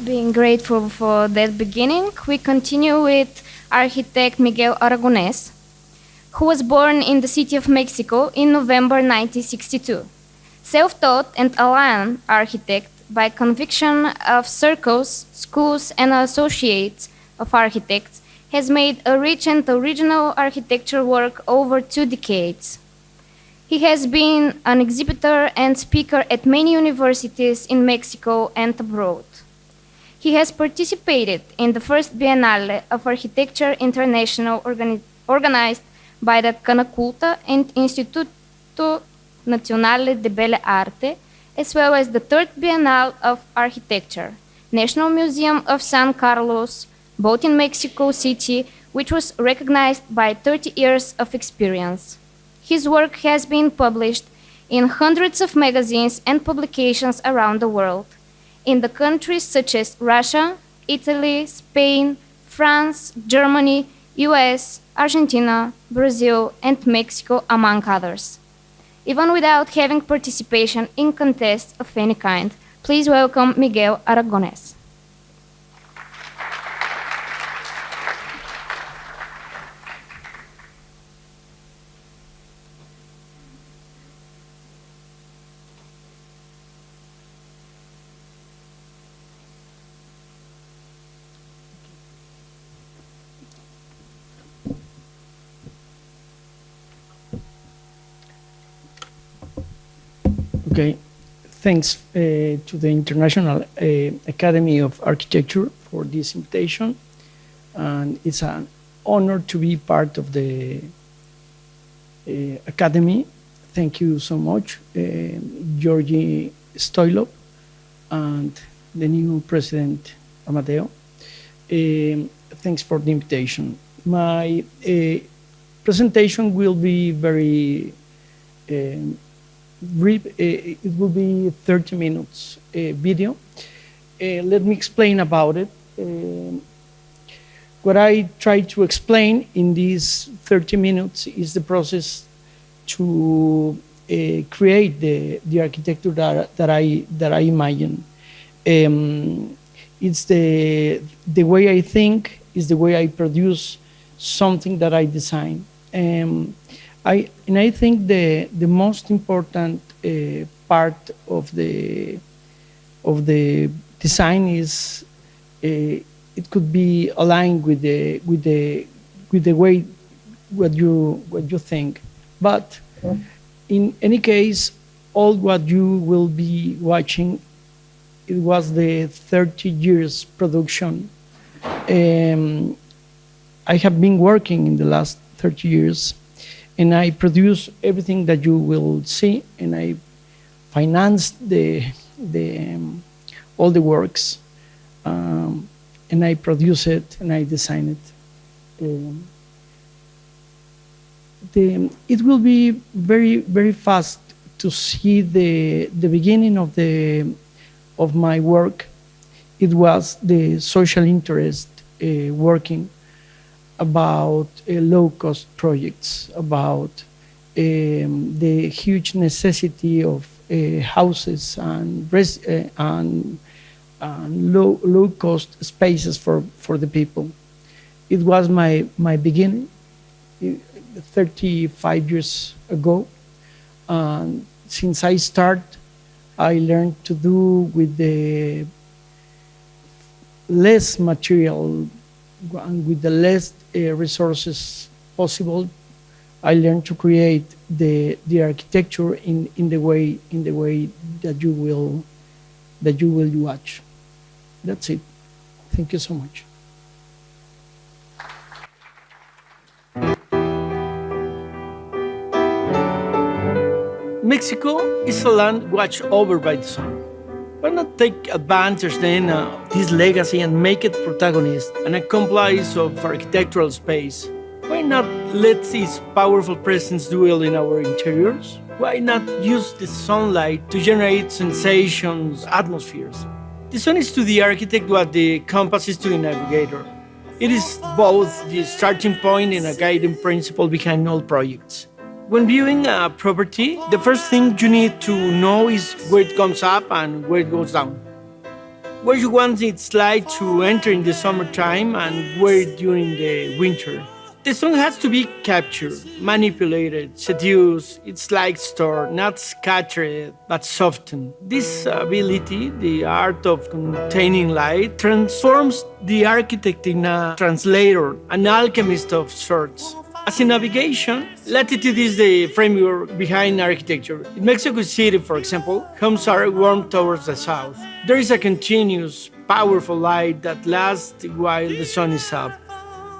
Being grateful for that beginning, we continue with architect Miguel Aragones, who was born in the city of Mexico in November 1962. Self-taught and alien architect by conviction of circles, schools, and associates of architects, has made a rich and original architecture work over 2 decades. He has been an exhibitor and speaker at many universities in Mexico and abroad. He has participated in the first Biennale of Architecture International organized by the Canaculta and Instituto Nazionale de Belle Arte, as well as the third Biennale of Architecture, National Museum of San Carlos, both in Mexico City, which was recognized by 30 years of experience. His work has been published in hundreds of magazines and publications around the world, in the countries such as Russia, Italy, Spain, France, Germany, US, Argentina, Brazil, and Mexico, among others. Even without having participation in contests of any kind, please welcome Miguel Aragones. Okay, thanks to the International Academy of Architecture for this invitation. And it's an honor to be part of the Academy. Thank you so much, Georgi Stoilov and the new president, Amadeo. Thanks for the invitation. My presentation will be very brief. It will be 30 minutes video. Let me explain about it. What I try to explain in these 30 minutes is the process to create the architecture that I imagine. It's the way I think, is the way I produce something that I design. I think the most important part of the design is it could be aligned with the way what you think. But in any case, all what you will be watching, it was the 30 years production. I have been working in the last 30 years. And I produce everything that you will see, and I finance all the works, and I produce it and I design it. It will be very fast to see the beginning of my work. It was the social interest working about low-cost projects, about the huge necessity of houses and low-cost spaces for the people. It was my beginning 35 years ago. Since I start, I learned to do with the less material and with the less resources possible. I learned to create the architecture in the way that you will watch. That's it. Thank you so much. Mexico is a land watched over by the sun. Why not take advantage then of this legacy and make it protagonist, an accomplice of architectural space? Why not let its powerful presence dwell in our interiors? Why not use the sunlight to generate sensations, atmospheres? The sun is to the architect what the compass is to the navigator. It is both the starting point and a guiding principle behind all projects. When viewing a property, the first thing you need to know is where it comes up and where it goes down. where you want its light to enter in the summertime and where during the winter. The sun has to be captured, manipulated, seduced, its light stored, not scattered, but softened. This ability, the art of containing light, transforms the architect in a translator, an alchemist of sorts. As in navigation, latitude is the framework behind architecture. In Mexico City, for example, homes are warmed towards the south. There is a continuous, powerful light that lasts while the sun is up.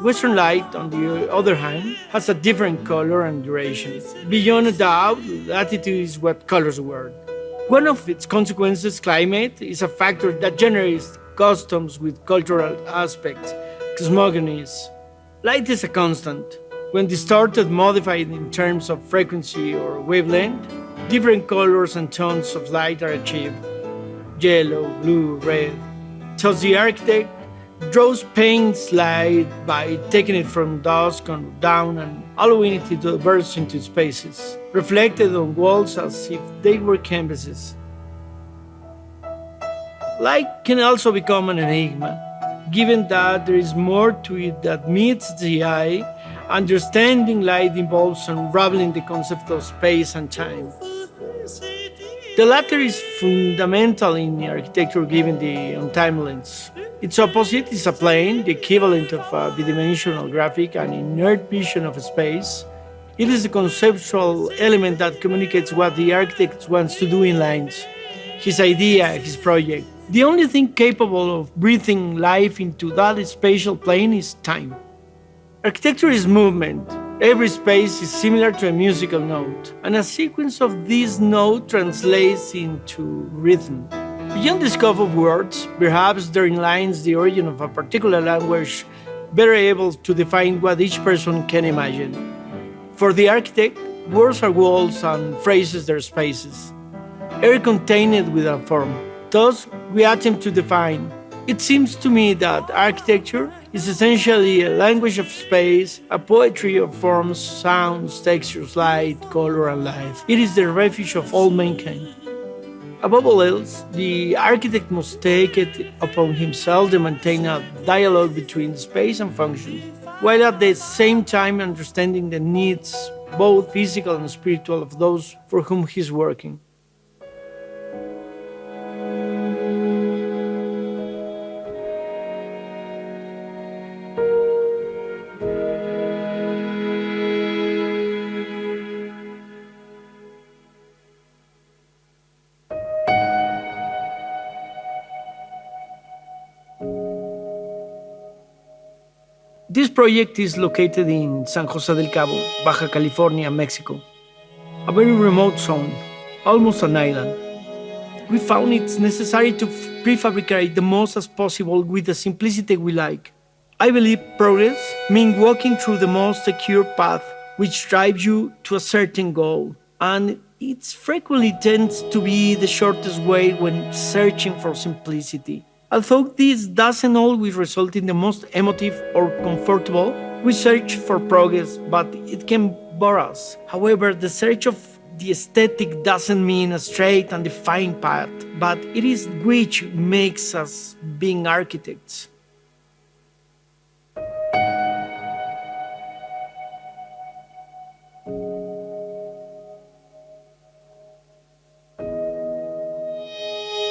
Western light, on the other hand, has a different color and duration. Beyond a doubt, latitude is what colors the world. One of its consequences, climate, is a factor that generates customs with cultural aspects, cosmogonies. Light is a constant. When distorted, modified in terms of frequency or wavelength, different colors and tones of light are achieved. Yellow, blue, red. Thus the architect draws paints light by taking it from dusk on down and allowing it to burst into spaces, reflected on walls as if they were canvases. Light can also become an enigma, given that there is more to it that meets the eye. Understanding light involves unraveling the concept of space and time. The latter is fundamental in architecture given the untimeliness. Its opposite is a plane, the equivalent of a bidimensional graphic, an inert vision of space. It is the conceptual element that communicates what the architect wants to do in lines, his idea, his project. The only thing capable of breathing life into that spatial plane is time. Architecture is movement. Every space is similar to a musical note, and a sequence of these notes translates into rhythm. Beyond the scope of words, perhaps therein lies the origin of a particular language better able to define what each person can imagine. For the architect, words are walls and phrases their spaces, air contained with a form. Thus, we attempt to define. It seems to me that architecture is essentially a language of space, a poetry of forms, sounds, textures, light, color, and life. It is the refuge of all mankind. Above all else, the architect must take it upon himself to maintain a dialogue between space and function, while at the same time understanding the needs, both physical and spiritual, of those for whom he is working. This project is located in San Jose del Cabo, Baja California, Mexico, a very remote zone, almost an island. We found it's necessary to prefabricate the most as possible with the simplicity we like. I believe progress means walking through the most secure path which drives you to a certain goal, and it frequently tends to be the shortest way when searching for simplicity. Although this doesn't always result in the most emotive or comfortable, we search for progress, but it can bore us. However, the search of the aesthetic doesn't mean a straight and defined path, but it is which makes us being architects.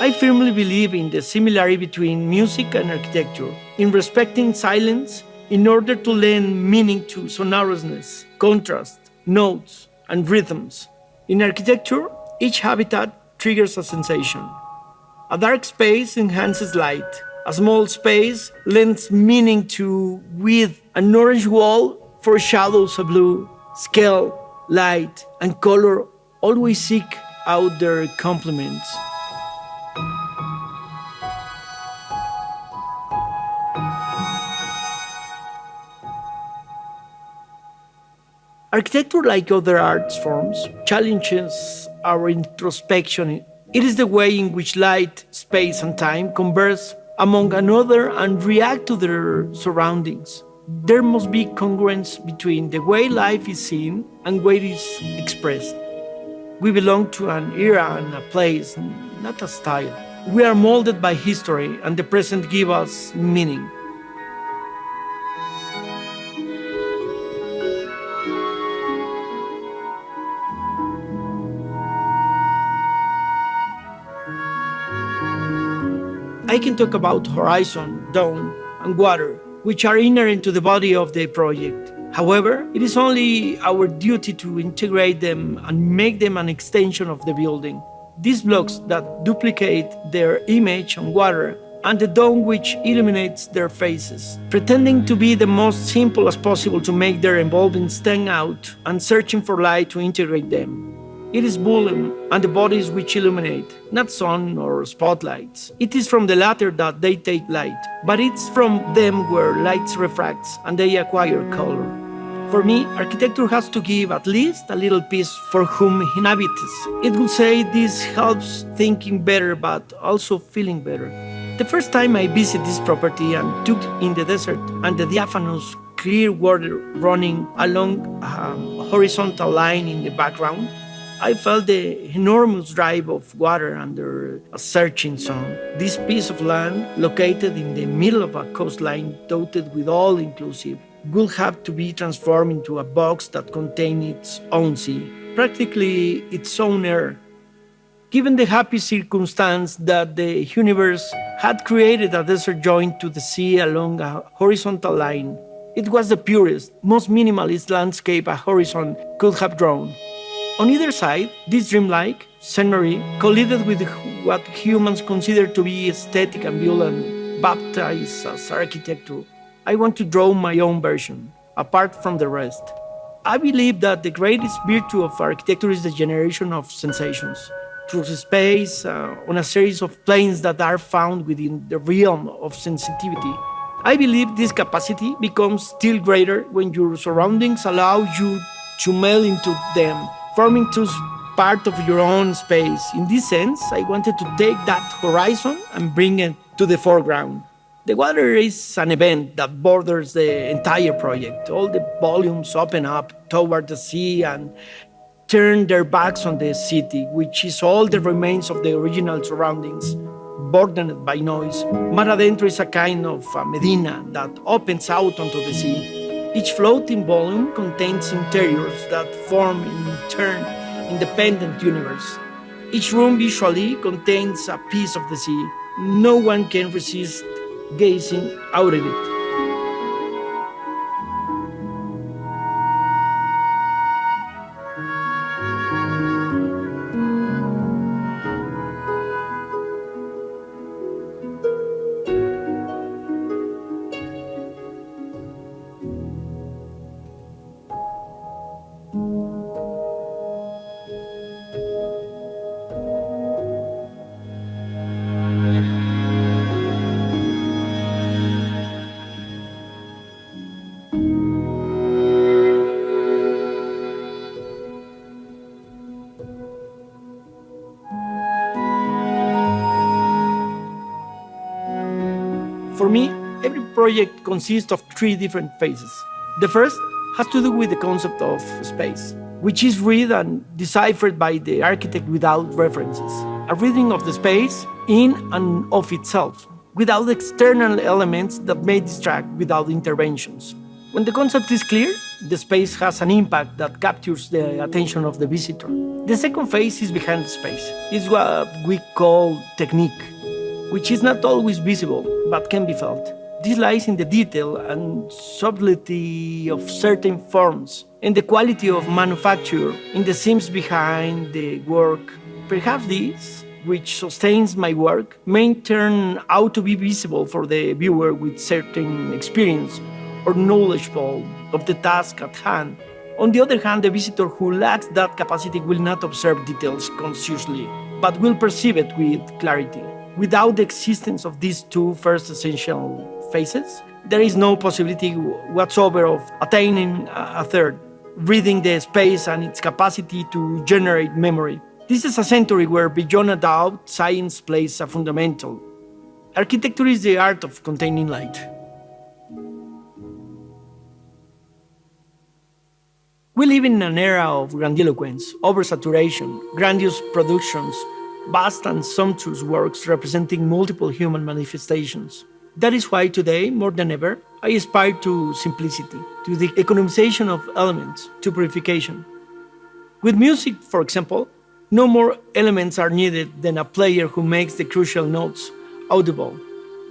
I firmly believe in the similarity between music and architecture, in respecting silence in order to lend meaning to sonorousness, contrast, notes, and rhythms. In architecture, each habitat triggers a sensation. A dark space enhances light. A small space lends meaning to width. An orange wall foreshadows a blue. Scale, light, and color always seek out their complements. Architecture, like other art forms, challenges our introspection. It is the way in which light, space, and time converse among another and react to their surroundings. There must be congruence between the way life is seen and way it is expressed. We belong to an era and a place, not a style. We are molded by history, and the present gives us meaning. I can talk about horizon, dawn, and water, which are inherent to the body of the project. However, it is only our duty to integrate them and make them an extension of the building. These blocks that duplicate their image on water and the dawn which illuminates their faces, pretending to be the most simple as possible to make their involvement stand out and searching for light to integrate them. It is volume and the bodies which illuminate, not sun or spotlights. It is from the latter that they take light, but it's from them where light refracts and they acquire color. For me, architecture has to give at least a little piece for whom inhabits. It will say this helps thinking better but also feeling better. The first time I visited this property and took in the desert and the diaphanous clear water running along a horizontal line in the background, I felt the enormous drive of water under a searching sun. This piece of land, located in the middle of a coastline dotted with all-inclusive, will have to be transformed into a box that contains its own sea, practically its own air. Given the happy circumstance that the universe had created a desert joint to the sea along a horizontal line, it was the purest, most minimalist landscape a horizon could have drawn. On either side, this dreamlike scenery collided with what humans consider to be aesthetic and violent, baptized as architecture. I want to draw my own version, apart from the rest. I believe that the greatest virtue of architecture is the generation of sensations, through space, on a series of planes that are found within the realm of sensitivity. I believe this capacity becomes still greater when your surroundings allow you to meld into them, forming to part of your own space. In this sense, I wanted to take that horizon and bring it to the foreground. The water is an event that borders the entire project. All the volumes open up toward the sea and turn their backs on the city, which is all the remains of the original surroundings, burdened by noise. Mar Adentro is a kind of a medina that opens out onto the sea. Each floating volume contains interiors that form in turn independent universe. Each room visually contains a piece of the sea. No one can resist gazing out of it. For me, every project consists of three different phases. The first has to do with the concept of space, which is read and deciphered by the architect without references. A reading of the space in and of itself, without external elements that may distract without interventions. When the concept is clear, the space has an impact that captures the attention of the visitor. The second phase is behind the space. It's what we call technique, which is not always visible, but can be felt. This lies in the detail and subtlety of certain forms, and the quality of manufacture, in the seams behind the work. Perhaps this, which sustains my work, may turn out to be visible for the viewer with certain experience or knowledgeable of the task at hand. On the other hand, the visitor who lacks that capacity will not observe details consciously, but will perceive it with clarity. Without the existence of these two first essential phases, there is no possibility whatsoever of attaining a third, reading the space and its capacity to generate memory. This is a century where, beyond a doubt, science plays a fundamental. Architecture is the art of containing light. We live in an era of grandiloquence, oversaturation, grandiose productions, vast and sumptuous works representing multiple human manifestations. That is why today, more than ever, I aspire to simplicity, to the economization of elements, to purification. With music, for example, no more elements are needed than a player who makes the crucial notes audible,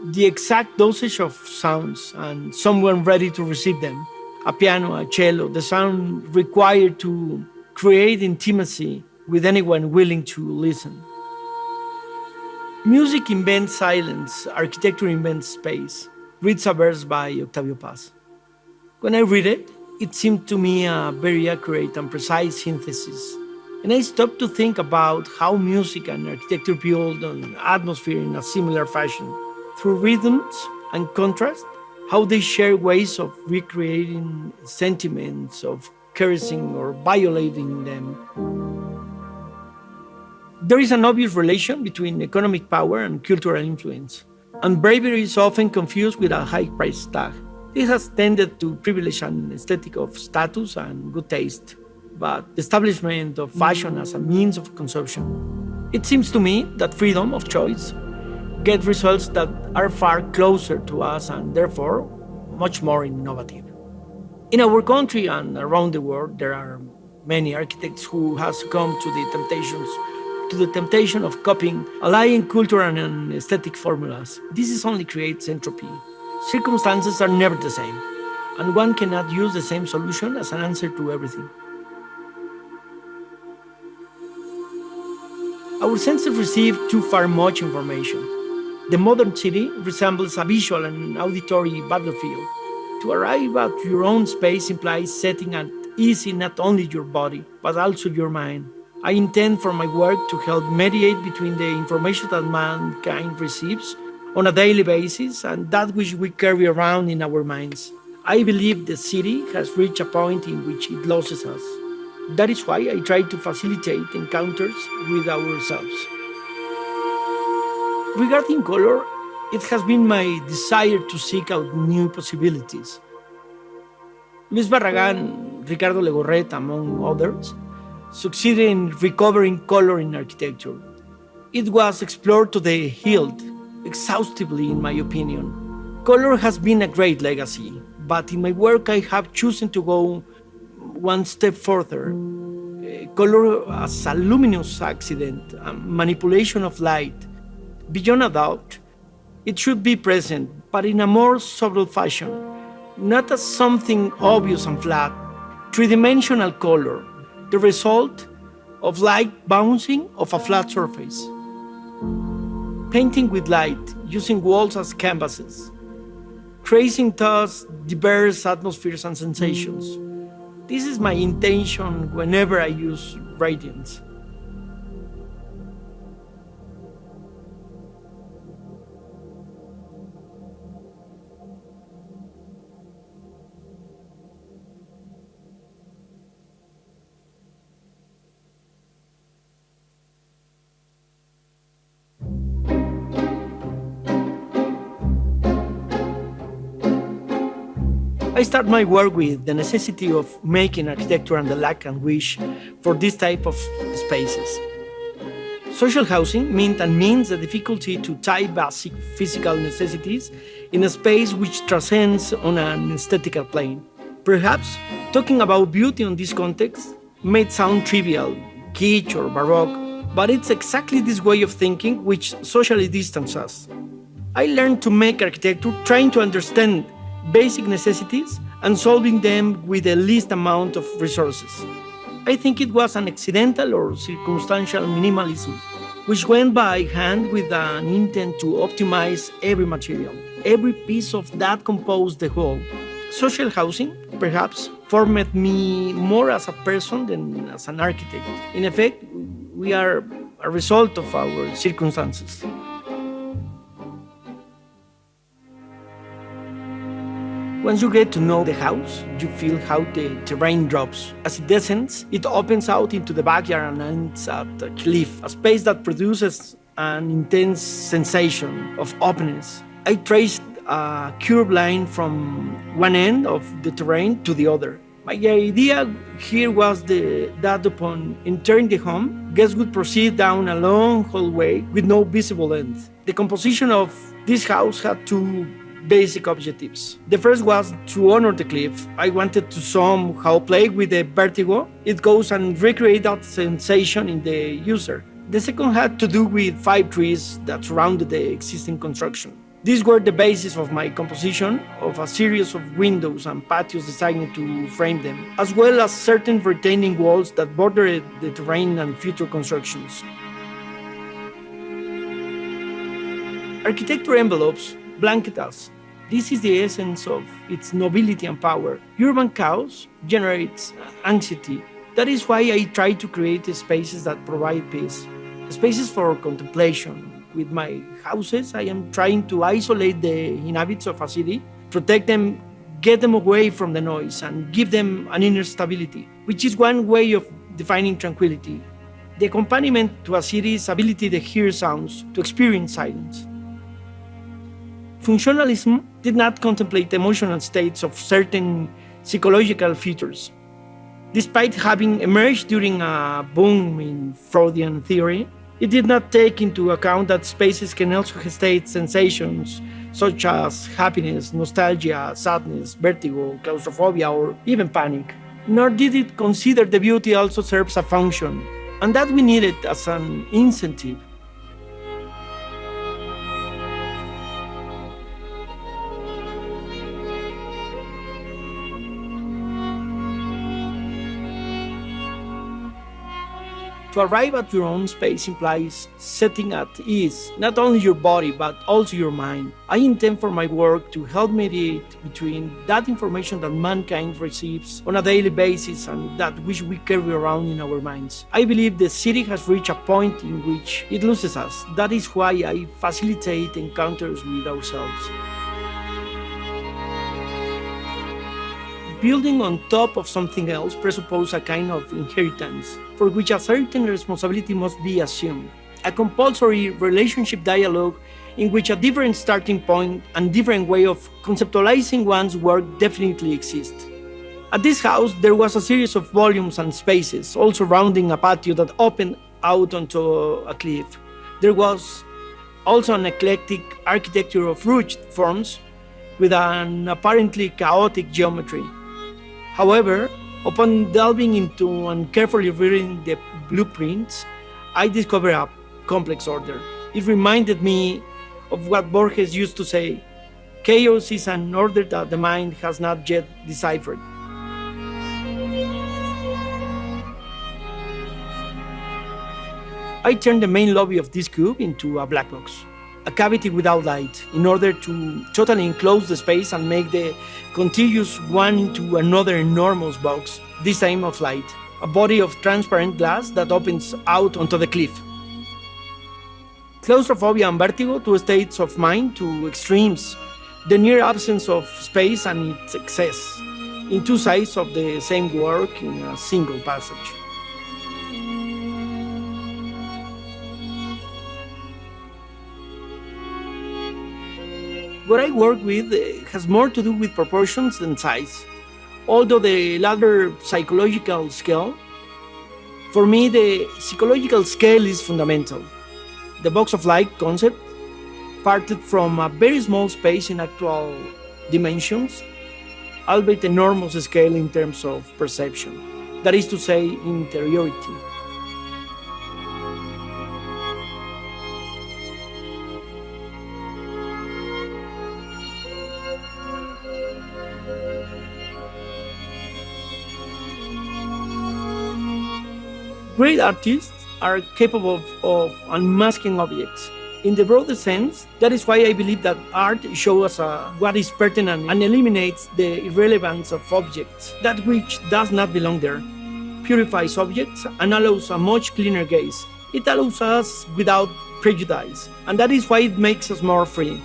the exact dosage of sounds, and someone ready to receive them. A piano, a cello, the sound required to create intimacy with anyone willing to listen. Music invents silence, architecture invents space, reads a verse by Octavio Paz. When I read it, it seemed to me a very accurate and precise synthesis. And I stopped to think about how music and architecture build an atmosphere in a similar fashion. Through rhythms and contrast, how they share ways of recreating sentiments, of caressing or violating them. There is an obvious relation between economic power and cultural influence, and bravery is often confused with a high price tag. This has tended to privilege an aesthetic of status and good taste, but the establishment of fashion as a means of consumption. It seems to me that freedom of choice gets results that are far closer to us and therefore much more innovative. In our country and around the world, there are many architects who have succumbed to the temptation of copying, allying culture and aesthetic formulas. This only creates entropy. Circumstances are never the same, and one cannot use the same solution as an answer to everything. Our senses receive too far much information. The modern city resembles a visual and auditory battlefield. To arrive at your own space implies setting at ease not only your body, but also your mind. I intend for my work to help mediate between the information that mankind receives on a daily basis and that which we carry around in our minds. I believe the city has reached a point in which it loses us. That is why I try to facilitate encounters with ourselves. Regarding color, it has been my desire to seek out new possibilities. Luis Barragán, Ricardo Legorret, among others, succeeded in recovering color in architecture. It was explored to the hilt, exhaustively in my opinion. Color has been a great legacy, but in my work I have chosen to go one step further. Color as a luminous accident, a manipulation of light. Beyond a doubt, it should be present, but in a more subtle fashion, not as something obvious and flat. Three-dimensional color, the result of light bouncing off a flat surface. Painting with light, using walls as canvases. Creating thus diverse atmospheres and sensations. This is my intention whenever I use radiance. I start my work with the necessity of making architecture and the lack and wish for this type of spaces. Social housing meant and means the difficulty to tie basic physical necessities in a space which transcends on an aesthetical plane. Perhaps talking about beauty in this context may sound trivial, kitsch or baroque, but it's exactly this way of thinking which socially distances us. I learned to make architecture trying to understand basic necessities and solving them with the least amount of resources. I think it was an accidental or circumstantial minimalism, which went by hand with an intent to optimize every material. Every piece of that composed the whole. Social housing, perhaps, formed me more as a person than as an architect. In effect, we are a result of our circumstances. Once you get to know the house, you feel how the terrain drops. As it descends, it opens out into the backyard and ends at a cliff, a space that produces an intense sensation of openness. I traced a curved line from one end of the terrain to the other. My idea here was that upon entering the home, guests would proceed down a long hallway with no visible end. The composition of this house had two basic objectives. The first was to honor the cliff. I wanted to somehow play with the vertigo it goes and recreate that sensation in the user. The second had to do with 5 trees that surrounded the existing construction. These were the basis of my composition of a series of windows and patios designed to frame them, as well as certain retaining walls that bordered the terrain and future constructions. Architecture envelopes blanket us. This is the essence of its nobility and power. Urban chaos generates anxiety. That is why I try to create spaces that provide peace, spaces for contemplation. With my houses, I am trying to isolate the inhabitants of a city, protect them, get them away from the noise, and give them an inner stability, which is one way of defining tranquility. The accompaniment to a city's ability to hear sounds, to experience silence. Functionalism did not contemplate emotional states of certain psychological features. Despite having emerged during a boom in Freudian theory, it did not take into account that spaces can also gestate sensations such as happiness, nostalgia, sadness, vertigo, claustrophobia, or even panic. Nor did it consider the beauty also serves a function, and that we need it as an incentive. To arrive at your own space implies setting at ease not only your body but also your mind. I intend for my work to help mediate between that information that mankind receives on a daily basis and that which we carry around in our minds. I believe the city has reached a point in which it loses us. That is why I facilitate encounters with ourselves. Building on top of something else presupposes a kind of inheritance, for which a certain responsibility must be assumed. A compulsory relationship dialogue in which a different starting point and different way of conceptualizing one's work definitely exist. At this house, there was a series of volumes and spaces, all surrounding a patio that opened out onto a cliff. There was also an eclectic architecture of rugged forms with an apparently chaotic geometry. However, upon delving into and carefully reading the blueprints, I discovered a complex order. It reminded me of what Borges used to say, chaos is an order that the mind has not yet deciphered. I turned the main lobby of this cube into a black box, a cavity without light, in order to totally enclose the space and make the contiguous one into another enormous box, this time of light, a body of transparent glass that opens out onto the cliff. Claustrophobia and vertigo, two states of mind, two extremes, the near absence of space and its excess, in two sides of the same work in a single passage. What I work with has more to do with proportions than size, although the latter psychological scale. For me, the psychological scale is fundamental. The box of light concept parted from a very small space in actual dimensions, albeit enormous scale in terms of perception, that is to say, interiority. Great artists are capable of unmasking objects. In the broader sense, that is why I believe that art shows us what is pertinent and eliminates the irrelevance of objects, that which does not belong there, purifies objects and allows a much cleaner gaze. It allows us without prejudice, and that is why it makes us more free.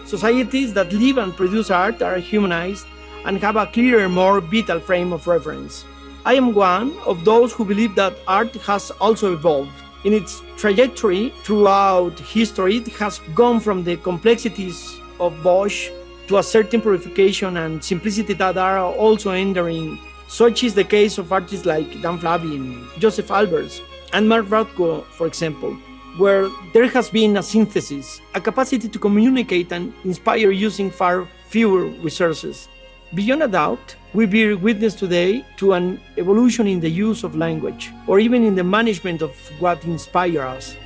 Societies that live and produce art are humanized and have a clearer, more vital frame of reference. I am one of those who believe that art has also evolved. In its trajectory throughout history, it has gone from the complexities of Bosch to a certain purification and simplicity that are also entering Such is the case of artists like Dan Flavin, Joseph Albers, and Mark Rothko, for example, where there has been a synthesis, a capacity to communicate and inspire using far fewer resources. Beyond a doubt, we bear witness today to an evolution in the use of language, or even in the management of what inspires us.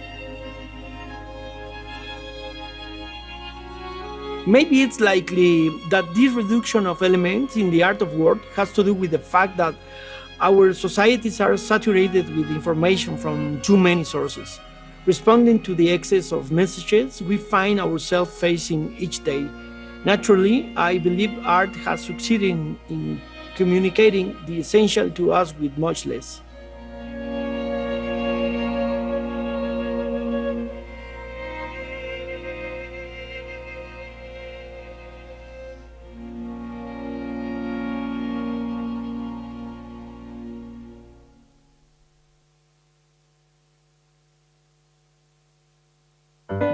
Maybe it's likely that this reduction of elements in the art of word has to do with the fact that our societies are saturated with information from too many sources. Responding to the excess of messages we find ourselves facing each day. Naturally, I believe art has succeeded in communicating the essential to us with much less.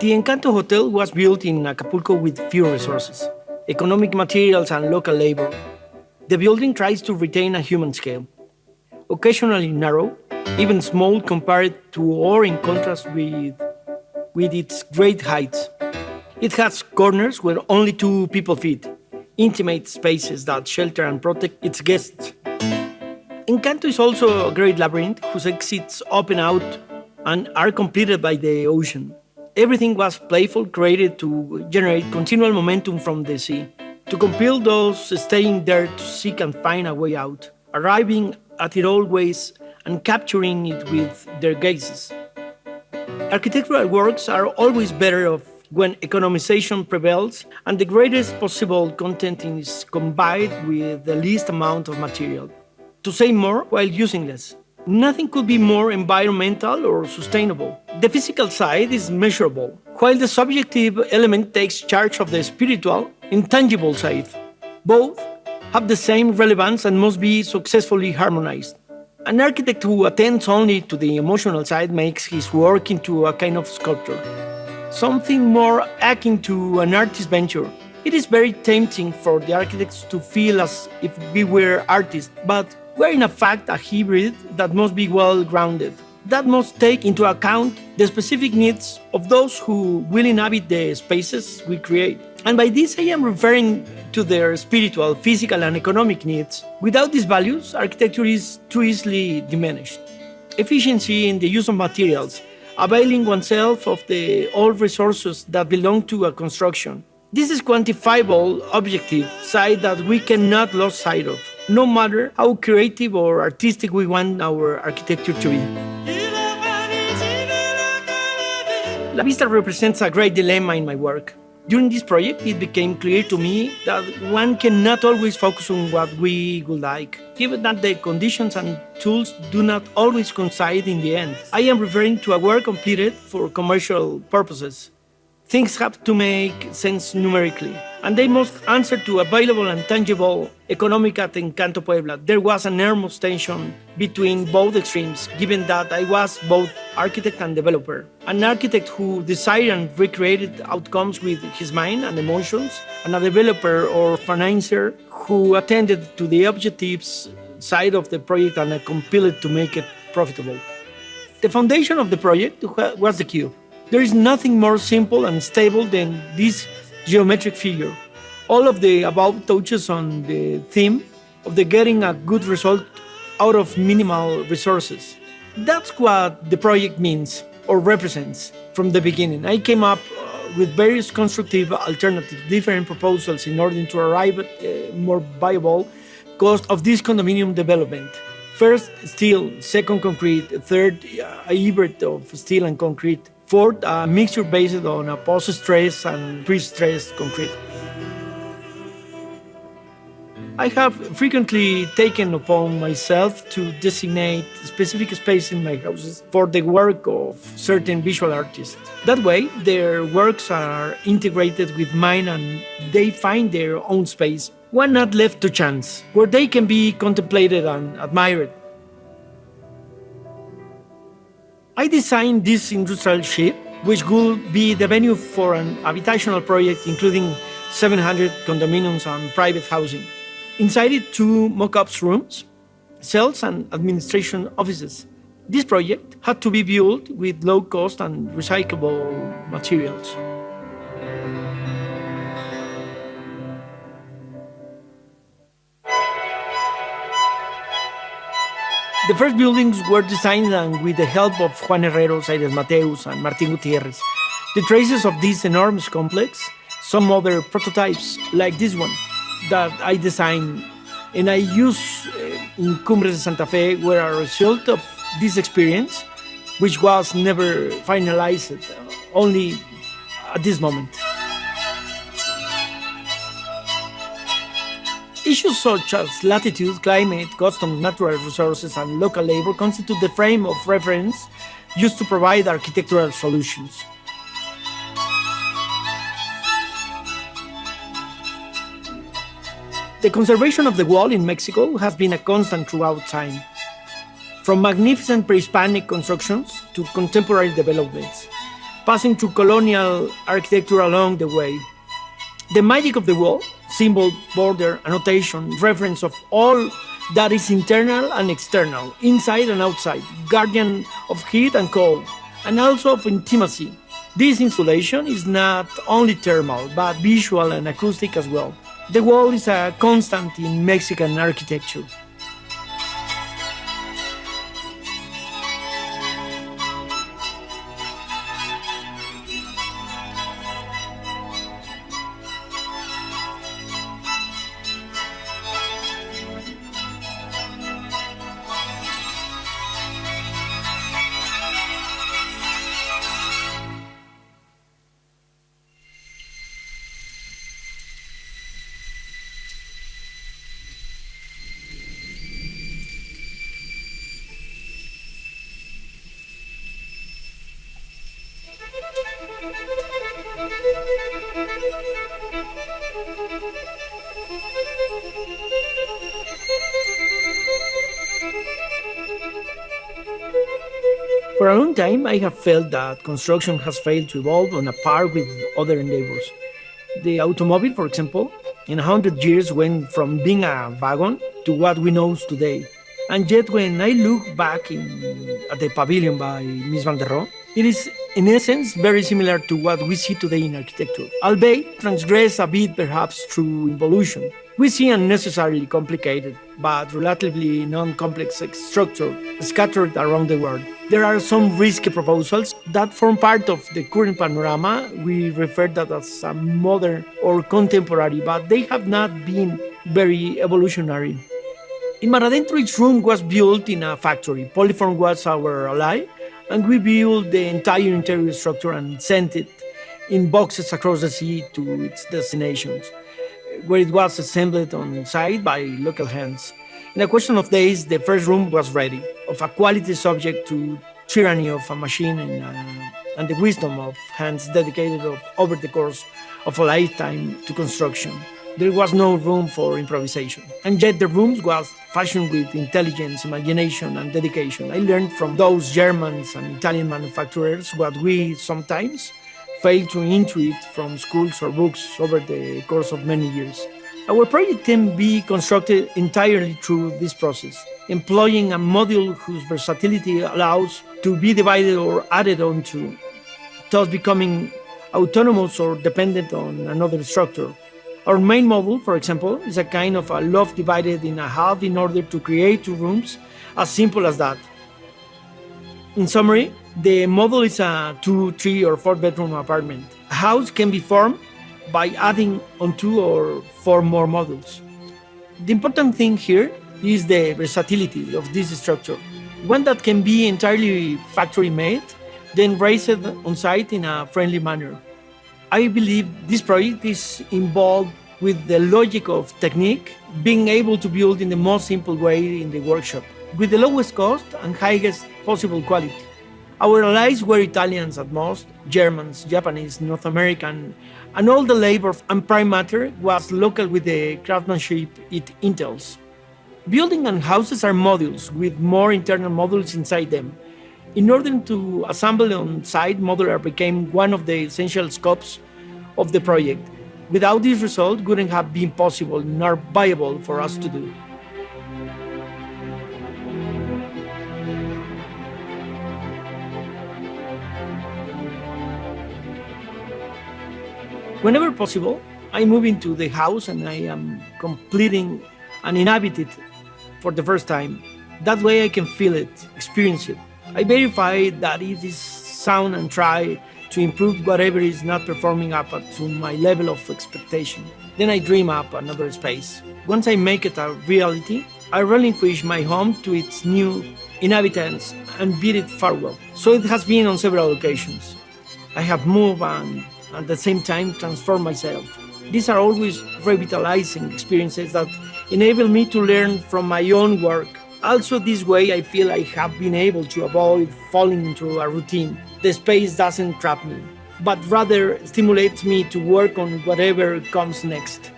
The Encanto Hotel was built in Acapulco with few resources, economic materials and local labor. The building tries to retain a human scale, occasionally narrow, even small compared to or in contrast with its great heights. It has corners where only two people fit, intimate spaces that shelter and protect its guests. Encanto is also a great labyrinth whose exits open out and are completed by the ocean. Everything was playful, created to generate continual momentum from the sea, to compel those staying there to seek and find a way out, arriving at it always and capturing it with their gazes. Architectural works are always better off when economization prevails and the greatest possible content is combined with the least amount of material. To say more while using less. Nothing could be more environmental or sustainable. The physical side is measurable, while the subjective element takes charge of the spiritual, intangible side. Both have the same relevance and must be successfully harmonized. An architect who attends only to the emotional side makes his work into a kind of sculpture, something more akin to an artist's venture. It is very tempting for the architects to feel as if we were artists, but we're in fact a hybrid that must be well grounded, that must take into account the specific needs of those who will inhabit the spaces we create. And by this I am referring to their spiritual, physical and economic needs. Without these values, architecture is too easily diminished. Efficiency in the use of materials, availing oneself of all resources that belong to a construction. This is quantifiable, objective side that we cannot lose sight of, no matter how creative or artistic we want our architecture to be. La Vista represents a great dilemma in my work. During this project, it became clear to me that one cannot always focus on what we would like, given that the conditions and tools do not always coincide in the end. I am referring to a work completed for commercial purposes. Things have to make sense numerically, and they must answer to available and tangible economic at Encanto Puebla. There was an enormous tension between both extremes, given that I was both architect and developer. An architect who desired and recreated outcomes with his mind and emotions, and a developer or financier who attended to the objectives side of the project and compelled to make it profitable. The foundation of the project was the cube. There is nothing more simple and stable than this geometric figure. All of the above touches on the theme of the getting a good result out of minimal resources. That's what the project means or represents from the beginning. I came up with various constructive alternatives, different proposals in order to arrive at a more viable cost of this condominium development. First, steel. Second, concrete. Third, a hybrid of steel and concrete. Fourth, a mixture based on a post-stress and pre-stressed concrete. I have frequently taken upon myself to designate specific space in my houses for the work of certain visual artists. That way, their works are integrated with mine and they find their own space, one not left to chance, where they can be contemplated and admired. I designed this industrial ship, which will be the venue for an habitational project including 700 condominiums and private housing. Inside it, 2 mock-up rooms, sales and administration offices. This project had to be built with low cost and recyclable materials. The first buildings were designed and with the help of Juan Herrero, Aires Mateus, and Martin Gutierrez. The traces of this enormous complex, some other prototypes like this one that I designed and I use in Cumbres de Santa Fe were a result of this experience, which was never finalized, only at this moment. Issues such as latitude, climate, customs, natural resources, and local labor constitute the frame of reference used to provide architectural solutions. The conservation of the wall in Mexico has been a constant throughout time, from magnificent pre-Hispanic constructions to contemporary developments, passing through colonial architecture along the way. The magic of the wall, symbol, border, annotation, reference of all that is internal and external, inside and outside, guardian of heat and cold, and also of intimacy. This installation is not only thermal, but visual and acoustic as well. The wall is a constant in Mexican architecture. For a long time, I have felt that construction has failed to evolve on a par with other endeavors. The automobile, for example, in 100 years went from being a wagon to what we know today. And yet, when I look back at the pavilion by Mies van der Rohe, it is, in essence, very similar to what we see today in architecture, albeit transgress a bit perhaps through evolution. We see unnecessarily complicated, but relatively non-complex structure scattered around the world. There are some risky proposals that form part of the current panorama. We refer that as a modern or contemporary, but they have not been very evolutionary. In Mar Adentro, each room was built in a factory. Polyform was our ally, and we built the entire interior structure and sent it in boxes across the sea to its destinations, where it was assembled on site by local hands. In a question of days, the first room was ready, of a quality subject to tyranny of a machine and the wisdom of hands dedicated over the course of a lifetime to construction. There was no room for improvisation. And yet the room was fashioned with intelligence, imagination, and dedication. I learned from those Germans and Italian manufacturers what we sometimes fail to intuit from schools or books over the course of many years. Our project can be constructed entirely through this process, employing a module whose versatility allows to be divided or added onto, thus becoming autonomous or dependent on another structure. Our main module, for example, is a kind of a loft divided in a half in order to create two rooms, as simple as that. In summary, the model is a 2, 3, or 4 bedroom apartment. A house can be formed by adding on 2 or 4 more modules. The important thing here is the versatility of this structure, one that can be entirely factory made, then raised on site in a friendly manner. I believe this project is involved with the logic of technique, being able to build in the most simple way in the workshop, with the lowest cost and highest possible quality. Our allies were Italians at most, Germans, Japanese, North American, and all the labor and prime matter was local with the craftsmanship it entails. Building and houses are modules with more internal modules inside them. In order to assemble on site, modular became one of the essential scopes of the project. Without this result, wouldn't have been possible nor viable for us to do. Whenever possible, I move into the house and I am completing and inhabit it for the first time. That way I can feel it, experience it. I verify that it is sound and try to improve whatever is not performing up to my level of expectation. Then I dream up another space. Once I make it a reality, I relinquish my home to its new inhabitants and bid it farewell. So it has been on several occasions. I have moved and at the same time transformed myself. These are always revitalizing experiences that enable me to learn from my own work. Also, this way I feel I have been able to avoid falling into a routine. The space doesn't trap me, but rather stimulates me to work on whatever comes next.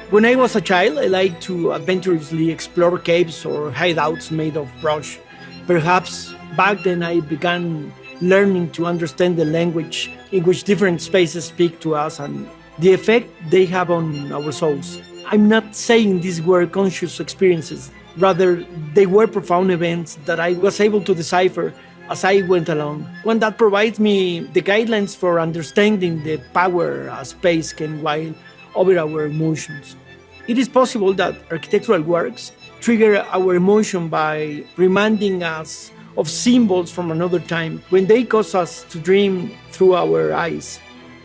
When I was a child, I liked to adventurously explore caves or hideouts made of brush. Perhaps back then I began learning to understand the language in which different spaces speak to us and the effect they have on our souls. I'm not saying these were conscious experiences, rather, they were profound events that I was able to decipher as I went along. One that provides me the guidelines for understanding the power a space can wield over our emotions. It is possible that architectural works trigger our emotion by reminding us of symbols from another time when they cause us to dream through our eyes.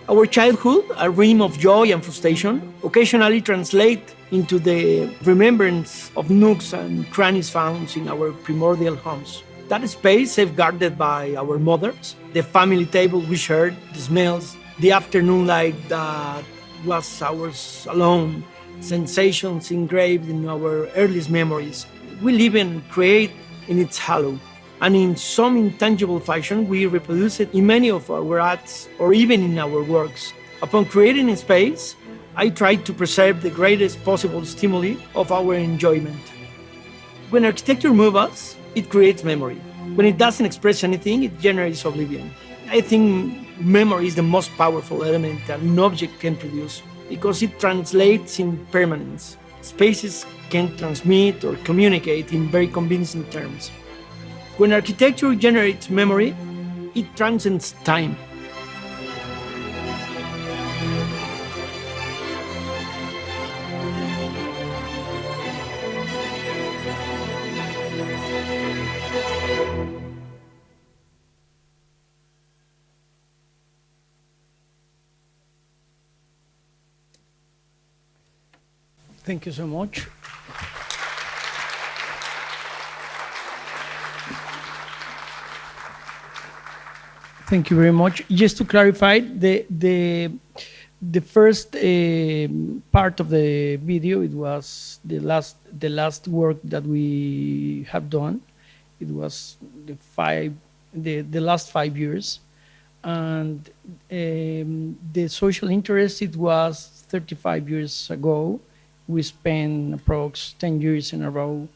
Our childhood, a realm of joy and frustration, occasionally translate into the remembrance of nooks and crannies found in our primordial homes. That space safeguarded by our mothers, the family table we shared, the smells, the afternoon light that was ours alone, sensations engraved in our earliest memories. We live and create in its halo. And in some intangible fashion, we reproduce it in many of our acts or even in our works. Upon creating a space, I try to preserve the greatest possible stimuli of our enjoyment. When architecture moves us, it creates memory. When it doesn't express anything, it generates oblivion. I think memory is the most powerful element that an object can produce because it translates in permanence. Spaces can transmit or communicate in very convincing terms. When architecture generates memory, it transcends time. Thank you so much. Thank you very much. Just to clarify, the first part of the video, it was the last work that we have done. It was the last 5 years, and the social interest, it was 35 years ago. We spent approx 10 years in a row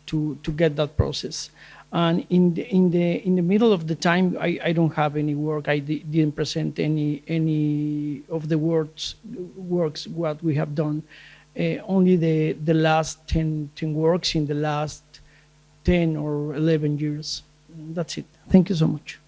to get that process. And in the middle of the time, I don't have any work. I didn't present any of the works what we have done. Only the last 10 works in the last 10 or 11 years. That's it. Thank you so much.